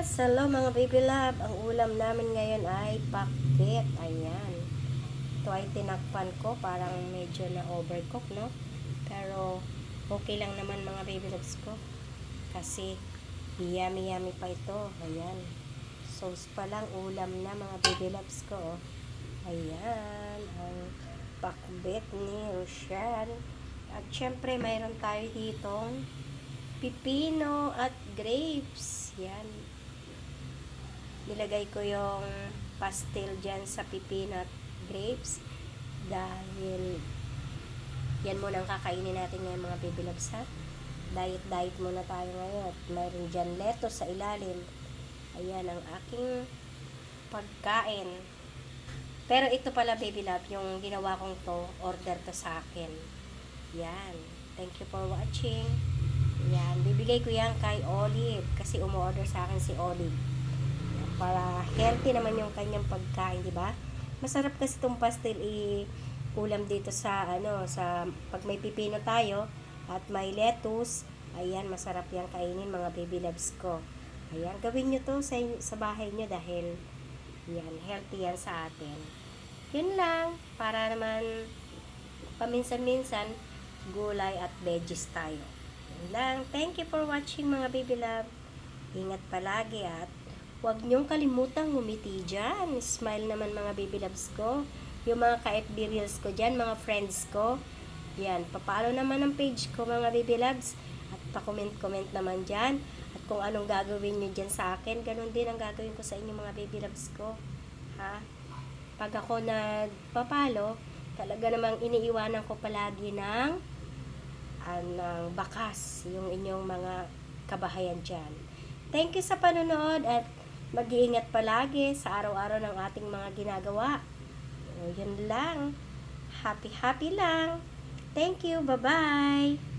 Yes, hello mga baby love. Ang ulam namin ngayon ay pakbet. Ayan. Ito ay tinakpan ko. Parang medyo na overcook, no? Pero okay lang naman mga baby loves ko. Kasi yummy yummy pa ito. Ayan. Sauce pa lang ulam na mga baby loves ko. Ayan. Ang pakbet ni Rochelle. At syempre mayroon tayo ditong pipino at grapes. Yan. Nilagay ko yung pastel dyan sa pipino at grapes. Dahil yan muna ang kakainin natin ngayon mga baby loves, ha. Diet muna tayo ngayon. At mayroon dyan lettuce sa ilalim. Ayan ang aking pagkain. Pero ito pala baby love, yung ginawa kong to, order to sa akin. Yan. Thank you for watching. Yan, bibigay ko yan kay Olive kasi umorder sa akin si Olive. Yan, para healthy naman yung kanyang pagkain, di ba? Masarap kasi itong pastel ulam dito sa sa pag may pipino tayo at may lettuce. Ayan, masarap yang kainin mga baby loves ko. Ayan, gawin nyo to sa bahay nyo dahil yan, healthy yan sa atin. Yun lang, para naman paminsan-minsan gulay at veggies tayo. Lang. Thank you for watching mga baby love. Ingat palagi at huwag niyong kalimutang ngumiti dyan. Smile naman mga baby loves ko. Yung mga ka-FB reels ko dyan, mga friends ko. Yan, papalo naman ang page ko mga baby loves. At pa-comment naman dyan. At kung anong gagawin niyo dyan sa akin, ganun din ang gagawin ko sa inyo mga baby loves ko. Ha? Pag ako nagpapalo, talaga namang iniiwanan ko palagi ng bakas yung inyong mga kabahayan dyan. Thank you sa panonood at mag-iingat palagi sa araw-araw ng ating mga ginagawa. Yun lang. Happy lang. Thank you. Bye-bye.